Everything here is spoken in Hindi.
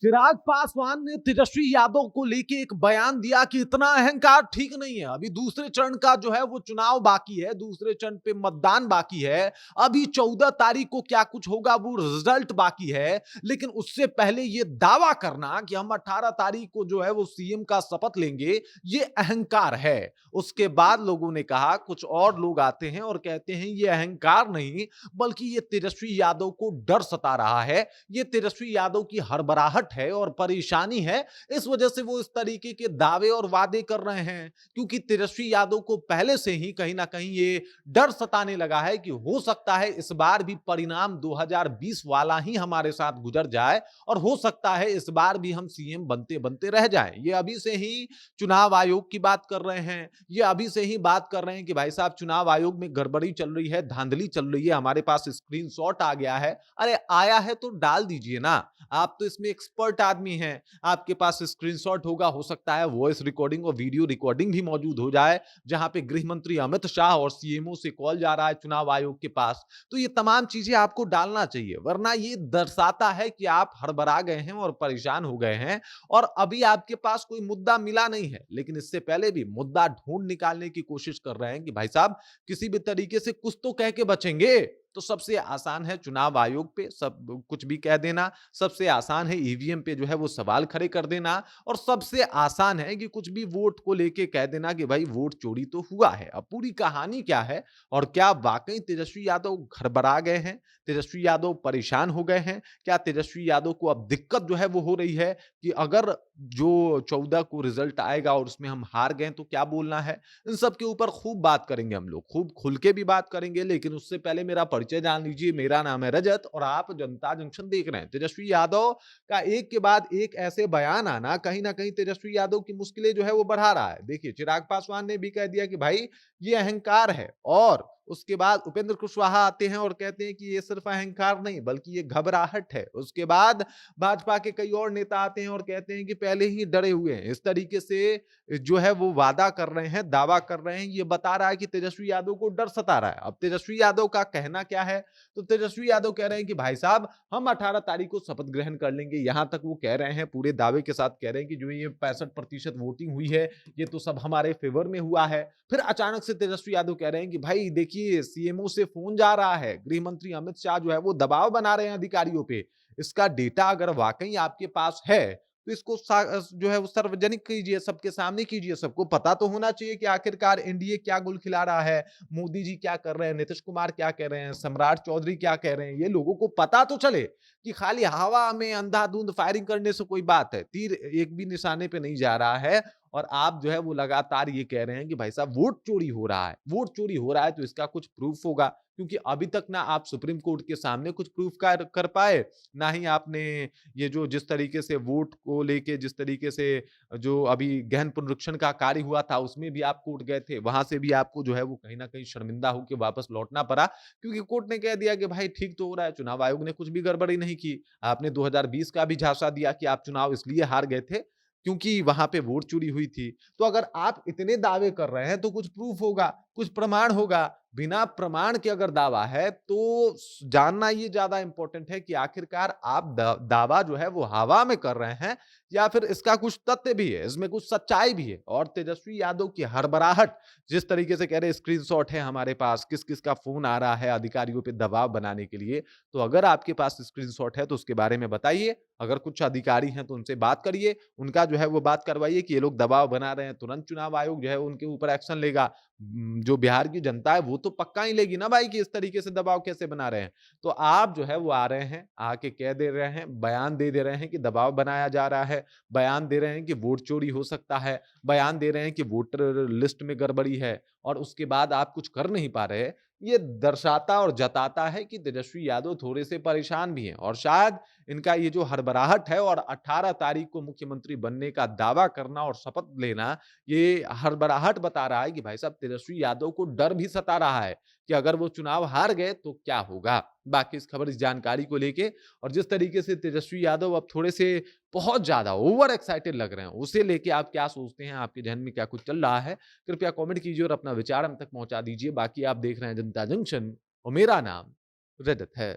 चिराग पासवान ने तेजस्वी यादव को लेके एक बयान दिया कि इतना अहंकार ठीक नहीं है। अभी दूसरे चरण का जो है वो चुनाव बाकी है, दूसरे चरण पे मतदान बाकी है। अभी 14 तारीख को क्या कुछ होगा वो रिजल्ट बाकी है। लेकिन उससे पहले ये दावा करना कि हम 18 तारीख को जो है वो सीएम का शपथ लेंगे, ये अहंकार है। उसके बाद लोगों ने कहा, कुछ और लोग आते हैं और कहते हैं ये अहंकार नहीं बल्कि ये तेजस्वी यादव को डर सता रहा है, ये तेजस्वी यादव की हड़बड़ाहट है और परेशानी है। इस वजह से वो इस तरीके के दावे और वादे कर रहे हैं, क्योंकि तेजस्वी यादव को पहले से ही कहीं ना कहीं ये डर सताने लगा है कि हो सकता है इस बार भी परिणाम 2020 वाला ही हमारे साथ गुजर जाए और हो सकता है इस बार भी हम सीएम बनते बनते रह जाएं। ये अभी से ही चुनाव आयोग की बात कर रहे हैं, ये अभी से ही बात कर रहे हैं कि भाई साहब चुनाव आयोग में गड़बड़ी चल रही है, धांधली चल रही है, हमारे पास स्क्रीनशॉट आ गया है। अरे आया है तो डाल दीजिए ना, आप तो इसमें एक्सपर्ट आदमी हैं, आपके पास स्क्रीनशॉट होगा, हो सकता है वॉइस रिकॉर्डिंग और वीडियो रिकॉर्डिंग भी मौजूद हो जाए, जहां पे गृह मंत्री अमित शाह और सीएमओ से कॉल जा रहा है चुनाव आयोग के पास। तो ये तमाम चीजें आपको डालना चाहिए, वरना ये दर्शाता है कि आप हड़बड़ा गए हैं और परेशान हो गए हैं और अभी आपके पास कोई मुद्दा मिला नहीं है, लेकिन इससे पहले भी मुद्दा ढूंढ निकालने की कोशिश कर रहे हैं कि भाई साहब किसी भी तरीके से कुछ तो कह के बचेंगे। तो सबसे आसान है चुनाव आयोग पे सब कुछ भी कह देना, सबसे आसान है ईवीएम पे जो है वो सवाल खड़े कर देना और सबसे आसान है कि कुछ भी वोट को लेके कह देना कि भाई वोट चोरी तो हुआ है। अब पूरी कहानी क्या है और क्या वाकई तेजस्वी यादव घबरा गए हैं, तेजस्वी यादव परेशान हो गए हैं, क्या तेजस्वी यादव को अब दिक्कत जो है वो हो रही है कि अगर जो 14 को रिजल्ट आएगा और उसमें हम हार गए तो क्या बोलना है। इन सब के ऊपर खूब बात करेंगे, हम लोग खूब खुल के भी बात करेंगे। लेकिन उससे पहले मेरा परिचय जान लीजिए, मेरा नाम है रजत और आप जनता जंक्शन देख रहे हैं। तेजस्वी यादव का एक के बाद एक ऐसे बयान आना कहीं ना कहीं तेजस्वी यादव की मुश्किलें जो है वो बढ़ा रहा है। देखिए चिराग पासवान ने भी कह दिया कि भाई ये अहंकार है, और उसके बाद उपेंद्र कुशवाहा आते हैं और कहते हैं कि ये सिर्फ अहंकार नहीं बल्कि ये घबराहट है। उसके बाद भाजपा के कई और नेता आते हैं और कहते हैं कि पहले ही डरे हुए हैं। इस तरीके से जो है वो वादा कर रहे हैं, दावा कर रहे हैं, ये बता रहा है कि तेजस्वी यादव को डर सता रहा है। अब तेजस्वी यादव का कहना क्या है, तो तेजस्वी यादव कह रहे हैं कि भाई साहब हम 18 तारीख को शपथ ग्रहण कर लेंगे। यहां तक वो कह रहे हैं, पूरे दावे के साथ कह रहे हैं कि जो ये 65% वोटिंग हुई है ये तो सब हमारे फेवर में हुआ है। फिर अचानक से तेजस्वी यादव कह रहे हैं कि भाई देखिए सीएमओ से फोन जा रहा है, गृह मंत्री अमित शाह जो है वो दबाव बना रहे हैं अधिकारियों पे। इसका डेटा अगर वाकई आपके पास है तो इसको जो है वो सार्वजनिक कीजिए, सबके सामने कीजिए, सबको पता तो होना चाहिए कि आखिरकार एनडीए क्या गुल खिला रहा है, मोदी जी क्या कर रहे हैं, नीतीश कुमार क्या कह रहे हैं, सम्राट चौधरी क्या कह रहे हैं। ये लोगों को पता तो चले कि खाली हवा में अंधाधुंध फायरिंग करने से कोई बात है, तीर एक भी निशाने पे नहीं जा रहा है। और आप जो है वो लगातार ये कह रहे हैं कि भाई साहब वोट चोरी हो रहा है, वोट चोरी हो रहा है तो इसका कुछ प्रूफ होगा, क्योंकि अभी तक ना आप सुप्रीम कोर्ट के सामने कुछ प्रूफ कर पाए, ना ही आपने ये जो जिस तरीके से वोट को लेके जिस तरीके से जो अभी गहन पुनरीक्षण का कार्य हुआ था उसमें भी आप कोर्ट गए थे, वहां से भी आपको जो है वो कहीं ना कहीं शर्मिंदा होकर वापस लौटना पड़ा, क्योंकि कोर्ट ने कह दिया कि भाई ठीक तो हो रहा है, चुनाव आयोग ने कुछ भी गड़बड़ी नहीं की। आपने 2020 का भी झांसा दिया कि आप चुनाव इसलिए हार गए थे क्योंकि वहां पे वोट चोरी हुई थी। तो अगर आप इतने दावे कर रहे हैं तो कुछ प्रूफ होगा, कुछ प्रमाण होगा। बिना प्रमाण के अगर दावा है तो जानना ये ज्यादा इंपॉर्टेंट है कि आखिरकार आप दावा जो है वो हवा में कर रहे हैं या फिर इसका कुछ तथ्य भी है, इसमें कुछ सच्चाई भी है। और तेजस्वी यादव की हड़बड़ाहट जिस तरीके से कह रहे स्क्रीनशॉट है हमारे पास, किस किस का फोन आ रहा है अधिकारियों पे दबाव बनाने के लिए, तो अगर आपके पास स्क्रीनशॉट है तो उसके बारे में बताइए। अगर कुछ अधिकारी हैं तो उनसे बात करिए, उनका जो है वो बात करवाइए कि ये लोग दबाव बना रहे हैं, तुरंत चुनाव आयोग जो है उनके ऊपर एक्शन लेगा। जो बिहार की जनता है वो तो पक्का ही लेगी ना भाई कि इस तरीके से दबाव कैसे बना रहे हैं। तो आप जो है वो आ रहे हैं, आके कह दे रहे हैं, बयान दे रहे हैं कि दबाव बनाया जा रहा है, बयान दे रहे हैं कि वोट चोरी हो सकता है, बयान दे रहे हैं कि वोटर लिस्ट में गड़बड़ी है, और उसके बाद आप कुछ कर नहीं पा रहे। ये दर्शाता और जताता है कि तेजस्वी यादव थोड़े से परेशान भी हैं और शायद इनका ये जो हड़बड़ाहट है और 18 तारीख को मुख्यमंत्री बनने का दावा करना और शपथ लेना, ये हड़बड़ाहट बता रहा है कि भाई साहब तेजस्वी यादव को डर भी सता रहा है कि अगर वो चुनाव हार गए तो क्या होगा। बाकी इस खबर, इस जानकारी को लेके और जिस तरीके से तेजस्वी यादव अब थोड़े से बहुत ज्यादा ओवर एक्साइटेड लग रहे हैं, उसे लेके आप क्या सोचते हैं, आपके जहन में क्या कुछ चल रहा है, कृपया कमेंट कीजिए और अपना विचार हम तक पहुंचा दीजिए। बाकी आप देख रहे हैं जनता जंक्शन और मेरा नाम रजत है।